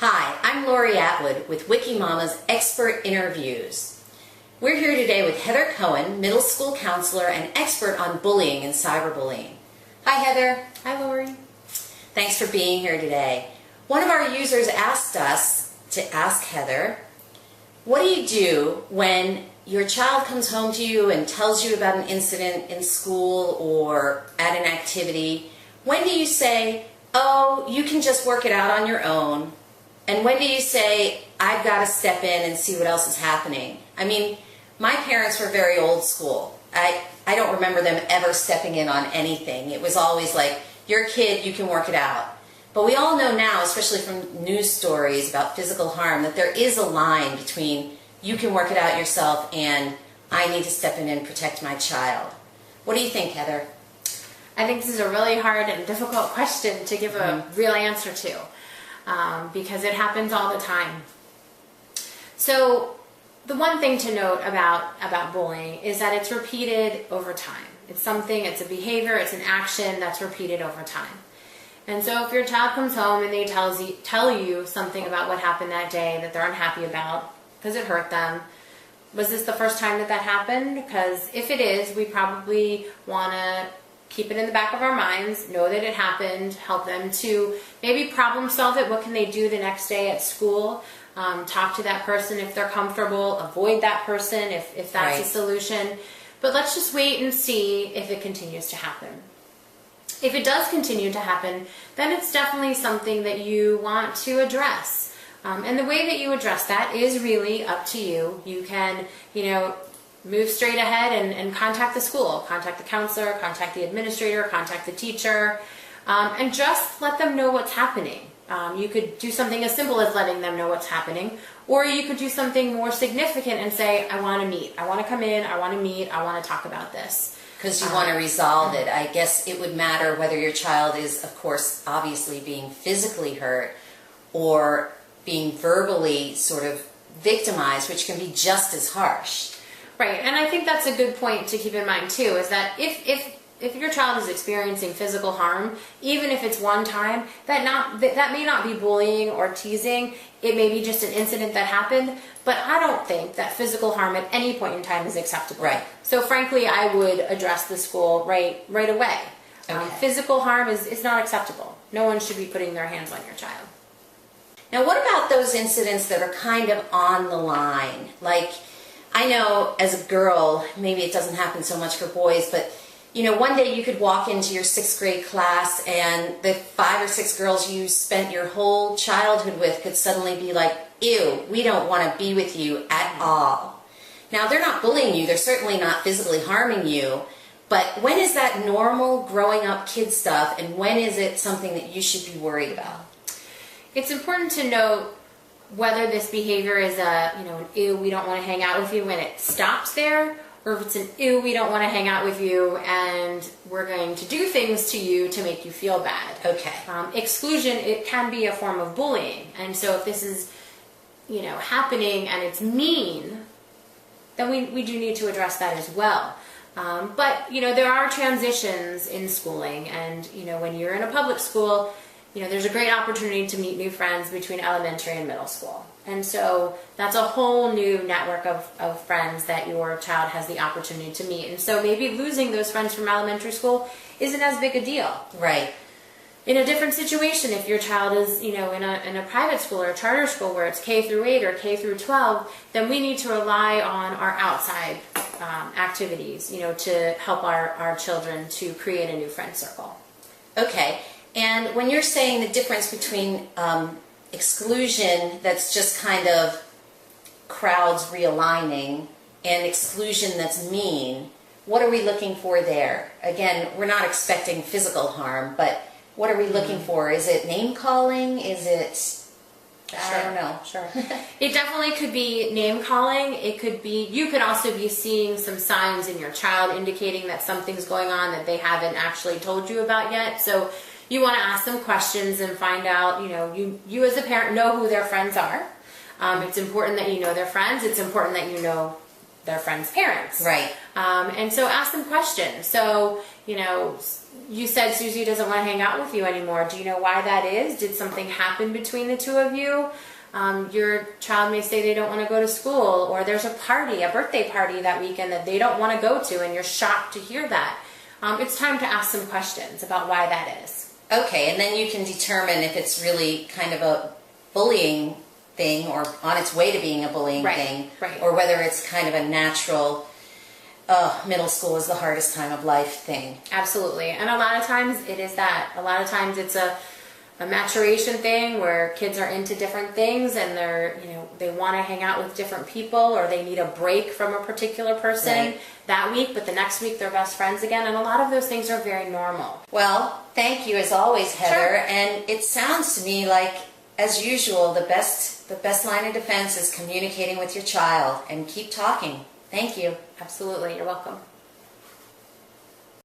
Hi, I'm Lori Atwood with Wikimama's Expert Interviews. We're here today with Heather Cohen, middle school counselor and expert on bullying and cyberbullying. Hi, Heather. Hi, Lori. Thanks for being here today. One of our users asked us to ask Heather, what do you do when your child comes home to you and tells you about an incident in school or at an activity? When do you say, oh, you can just work it out on your own? And when do you say, I've got to step in and see what else is happening? I mean, my parents were very old school. I don't remember them ever stepping in on anything. It was always like, you're a kid, you can work it out. But we all know now, especially from news stories about physical harm, that there is a line between you can work it out yourself and I need to step in and protect my child. What do you think, Heather? I think this is a really hard and difficult question to give a real answer to. Because it happens all the time. So the one thing to note about bullying is that it's repeated over time. It's a behavior, it's an action that's repeated over time. And so if your child comes home and they tell you something about what happened that day that they're unhappy about because it hurt them, was this the first time that happened? Because if it is, we probably want to keep it in the back of our minds, know that it happened, help them to maybe problem solve it. What can they do the next day at school? Talk to that person if they're comfortable, avoid that person if that's a solution. But let's just wait and see if it continues to happen. If it does continue to happen, then it's definitely something that you want to address. And the way that you address that is really up to you. You can, move straight ahead and contact the school, contact the counselor, contact the administrator, contact the teacher, and just let them know what's happening. You could do something as simple as letting them know what's happening, or you could do something more significant and say, I want to meet, I want to come in, I want to meet, I want to talk about this. Because you want to resolve it. I guess it would matter whether your child is, of course, obviously being physically hurt or being verbally sort of victimized, which can be just as harsh. Right, and I think that's a good point to keep in mind too, is that if your child is experiencing physical harm, even if it's one time, that may not be bullying or teasing. It may be just an incident that happened, but I don't think that physical harm at any point in time is acceptable. Right. So frankly, I would address the school right away. Okay. Physical harm is not acceptable. No one should be putting their hands on your child. Now, what about those incidents that are kind of on the line? Like, I know as a girl, maybe it doesn't happen so much for boys, but one day you could walk into your 6th grade class and the 5 or 6 girls you spent your whole childhood with could suddenly be like, ew, we don't want to be with you at all. Now, they're not bullying you, they're certainly not physically harming you, but when is that normal growing up kid stuff, and when is it something that you should be worried about? It's important to note whether this behavior is an ew, we don't want to hang out with you when it stops there, or if it's an ew, we don't want to hang out with you and we're going to do things to you to make you feel bad. Okay. Exclusion, it can be a form of bullying. And so if this is, happening and it's mean, then we do need to address that as well. But, there are transitions in schooling, and, when you're in a public school, there's a great opportunity to meet new friends between elementary and middle school. And so that's a whole new network of friends that your child has the opportunity to meet. And so maybe losing those friends from elementary school isn't as big a deal. Right. In a different situation, if your child is, in a private school or a charter school where it's K through 8 or K through 12, then we need to rely on our outside activities, to help our children to create a new friend circle. Okay. And when you're saying the difference between exclusion that's just kind of crowds realigning and exclusion that's mean, what are we looking for there? Again, we're not expecting physical harm, but what are we looking for? Is it name calling? Is it... I don't know. Sure. It definitely could be name calling. It could be, you could also be seeing some signs in your child indicating that something's going on that they haven't actually told you about yet. So you want to ask them questions and find out, you as a parent know who their friends are. It's important that you know their friends. It's important that you know their friends' parents. Right. And so ask them questions. So, you know, you said Susie doesn't want to hang out with you anymore. Do you know why that is? Did something happen between the two of you? Your child may say they don't want to go to school, or there's a party, a birthday party that weekend that they don't want to go to, and you're shocked to hear that. It's time to ask some questions about why that is. Okay, and then you can determine if it's really kind of a bullying thing or on its way to being a bullying thing, or whether it's kind of a natural middle school is the hardest time of life thing. Absolutely. And a lot of times it is that. A lot of times it's a maturation thing where kids are into different things and they want to hang out with different people, or they need a break from a particular person that week, but the next week they're best friends again. And a lot of those things are very normal. Well, thank you as always, Heather. Sure. And it sounds to me like, as usual, the best line of defense is communicating with your child and keep talking. Thank you. Absolutely. You're welcome.